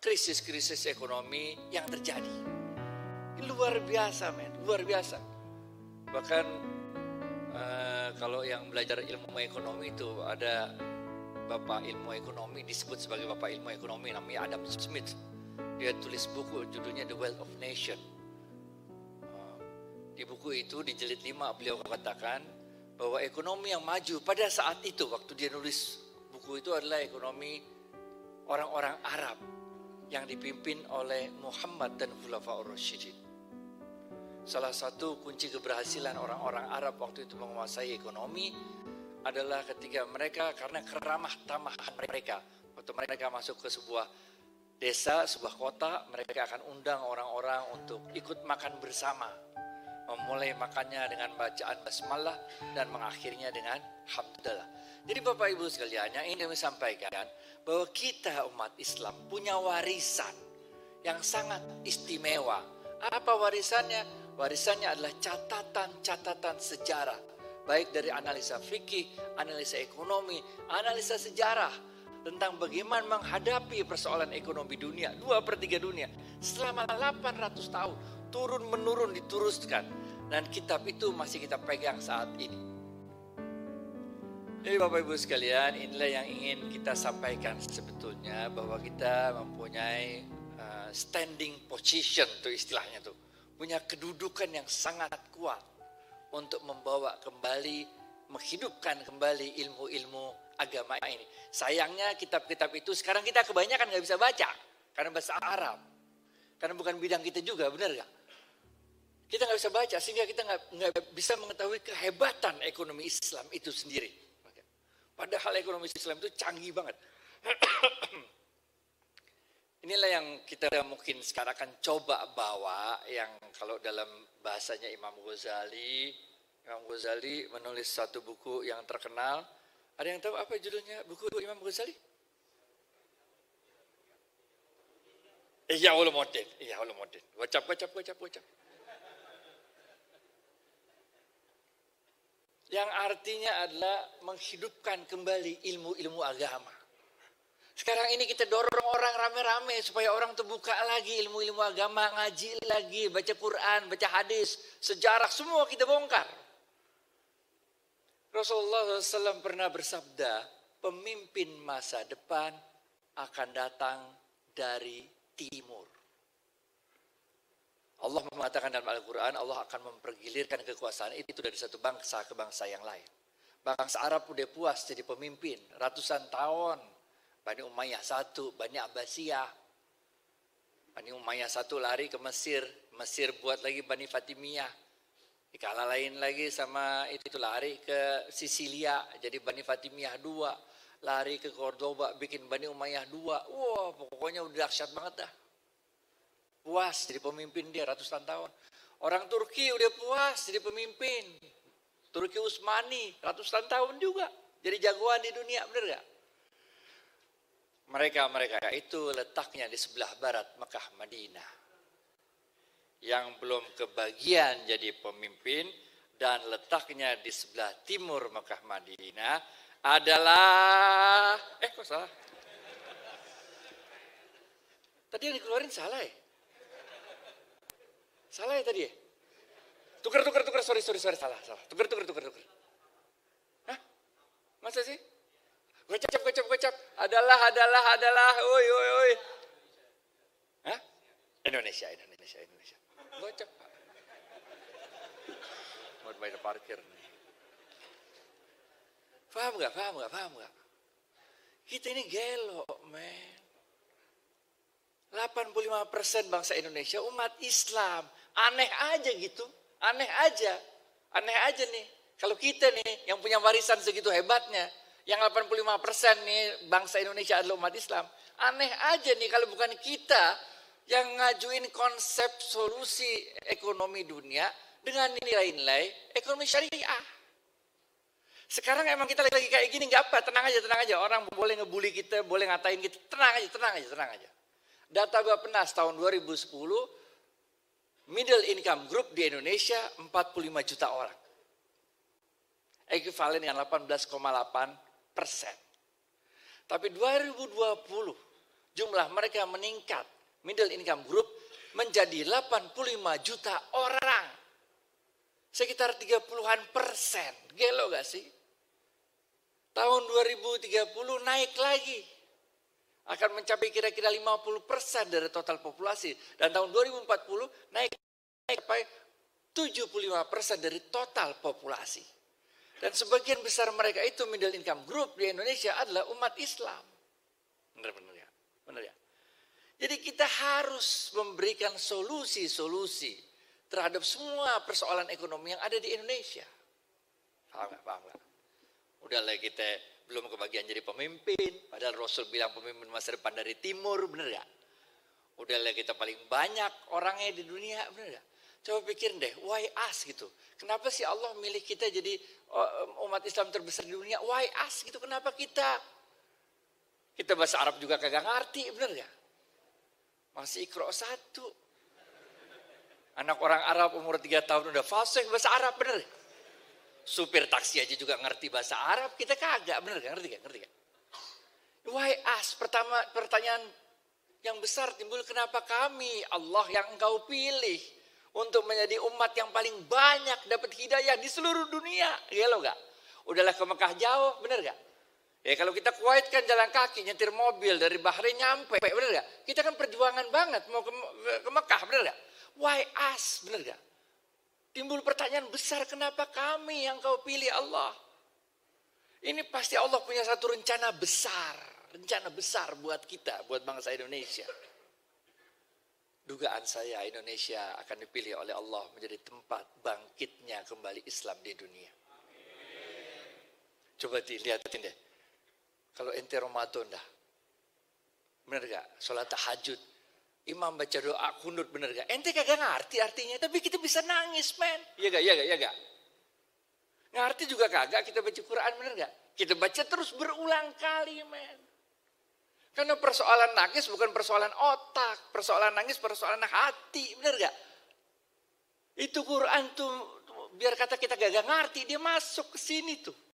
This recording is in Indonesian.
krisis-krisis ekonomi yang terjadi. Luar biasa, men, luar biasa. Bahkan kalau yang belajar ilmu ekonomi itu ada bapak ilmu ekonomi, disebut sebagai bapak ilmu ekonomi, namanya Adam Smith. Dia tulis buku judulnya The Wealth of Nation. Di buku itu di jilid 5 beliau katakan bahwa ekonomi yang maju pada saat itu waktu dia nulis buku itu adalah ekonomi orang-orang Arab yang dipimpin oleh Muhammad dan Khulafaur Rasyidin. Salah satu kunci keberhasilan orang-orang Arab waktu itu menguasai ekonomi adalah ketika mereka, karena keramah tamahan mereka, waktu mereka masuk ke sebuah desa, sebuah kota, mereka akan undang orang-orang untuk ikut makan bersama. Memulai makannya dengan bacaan basmalah dan mengakhirinya dengan hamdalah. Jadi Bapak Ibu sekalian, yang ingin kami sampaikan bahwa kita umat Islam punya warisan yang sangat istimewa. Apa warisannya? Warisannya adalah catatan-catatan sejarah. Baik dari analisa fikih, analisa ekonomi, analisa sejarah. Tentang bagaimana menghadapi persoalan ekonomi dunia. 2/3 dunia. Selama 800 tahun. Turun-menurun diteruskan. Dan kitab itu masih kita pegang saat ini. Jadi Bapak Ibu sekalian, inilah yang ingin kita sampaikan sebetulnya. Bahwa kita mempunyai standing position, itu istilahnya tuh. Punya kedudukan yang sangat kuat. Untuk membawa kembali, menghidupkan kembali ilmu-ilmu agama ini. Sayangnya kitab-kitab itu sekarang kita kebanyakan gak bisa baca. Karena bahasa Arab. Karena bukan bidang kita juga, benar gak? Kita gak bisa baca sehingga kita gak bisa mengetahui kehebatan ekonomi Islam itu sendiri. Padahal ekonomi Islam itu canggih banget. Inilah yang kita mungkin sekarang akan coba bawa, yang kalau dalam bahasanya Imam Ghazali menulis satu buku yang terkenal. Ada yang tahu apa judulnya buku Imam Ghazali? Ihya Ulumuddin. Wacap. Yang artinya adalah menghidupkan kembali ilmu-ilmu agama. Sekarang ini kita dorong orang rame-rame supaya orang terbuka lagi ilmu-ilmu agama, ngaji lagi, baca Quran, baca hadis, sejarah, semua kita bongkar. Rasulullah SAW pernah bersabda, pemimpin masa depan akan datang dari timur. Allah mengatakan dalam Al-Quran, Allah akan mempergilirkan kekuasaan itu dari satu bangsa ke bangsa yang lain. Bangsa Arab udah puas jadi pemimpin ratusan tahun. Bani Umayyah 1, Bani Abbasiyah. Bani Umayyah 1 lari ke Mesir. Mesir buat lagi Bani Fatimiyah. Dikala lain lagi sama itu lari ke Sisilia. Jadi Bani Fatimiyah 2. Lari ke Cordoba bikin Bani Umayyah 2. Wah, pokoknya udah dahsyat banget dah. Puas jadi pemimpin dia ratusan tahun. Orang Turki udah puas jadi pemimpin. Turki Utsmani ratusan tahun juga. Jadi jagoan di dunia, bener gak? Mereka itu letaknya di sebelah barat Mekah Madinah. Yang belum kebagian jadi pemimpin dan letaknya di sebelah timur Mekah Madinah adalah kok salah? Tadi yang dikeluarin salah ya? Salah ya tadi ya? Tuker, sorry, salah. Tuker. Hah? Masa sih? Gocap. Adalah. Oi. Hah? Indonesia. Gocap, Pak. Mau bayar parkir nih. Paham gak? Kita ini gelo, men. 85% bangsa Indonesia umat Islam. Aneh aja gitu. Aneh aja nih. Kalau kita nih yang punya warisan segitu hebatnya, yang 85% nih bangsa Indonesia adalah umat Islam. Aneh aja nih kalau bukan kita yang ngajuin konsep solusi ekonomi dunia dengan nilai-nilai ekonomi syariah. Sekarang emang kita lagi kayak gini, nggak apa, tenang aja. Orang boleh ngebully kita, boleh ngatain kita, tenang aja. Data Bappenas tahun 2010, middle income group di Indonesia 45 juta orang. Ekuivalen dengan 18,8%. Tapi 2020 jumlah mereka meningkat, middle income group menjadi 85 juta orang. Sekitar 30-an%. Gelo gak sih? Tahun 2030 naik lagi. Akan mencapai kira-kira 50% dari total populasi. Dan tahun 2040 naik sampai 75% dari total populasi. Dan sebagian besar mereka itu middle income group di Indonesia adalah umat Islam. Benar ya? Benar ya? Jadi kita harus memberikan solusi-solusi terhadap semua persoalan ekonomi yang ada di Indonesia. Paham gak? Paham gak? Udahlah kita belum kebagian jadi pemimpin, padahal Rasul bilang pemimpin masa depan dari timur, benar gak? Udahlah kita paling banyak orangnya di dunia, benar gak? Coba pikirin deh, why us gitu. Kenapa sih Allah milih kita jadi umat Islam terbesar di dunia? Why us gitu, kenapa kita? Kita bahasa Arab juga kagak ngerti, benar gak? Masih Iqra 1. Anak orang Arab umur 3 tahun udah fasih bahasa Arab, benar gak? Supir taksi aja juga ngerti bahasa Arab, kita kagak, benar gak? Ngerti gak? Why us? Pertanyaan yang besar timbul, kenapa kami Allah yang engkau pilih untuk menjadi umat yang paling banyak dapat hidayah di seluruh dunia? Gelo gak? Udahlah ke Mekah jauh, benar gak? Ya kalau kita Kuwait kan jalan kaki, nyetir mobil dari Bahrain nyampe, benar gak? Kita kan perjuangan banget mau ke Mekah, benar gak? Why us? Benar gak? Timbul pertanyaan besar, kenapa kami yang kau pilih Allah? Ini pasti Allah punya satu rencana besar buat kita, buat bangsa Indonesia. Dugaan saya Indonesia akan dipilih oleh Allah menjadi tempat bangkitnya kembali Islam di dunia. Coba dilihatin deh. Kalau ente Ramadan dah. Bener gak? Sholat tahajud. Imam baca doa kunut, bener gak? Ente kagak ngerti artinya. Tapi kita bisa nangis, men. Iya gak? Ngerti juga kagak kita baca Quran, bener gak? Kita baca terus berulang kali, men. Karena persoalan nangis bukan persoalan otak. Persoalan nangis persoalan hati, bener gak? Itu Quran tuh, biar kata kita gak ngerti, dia masuk ke sini tuh.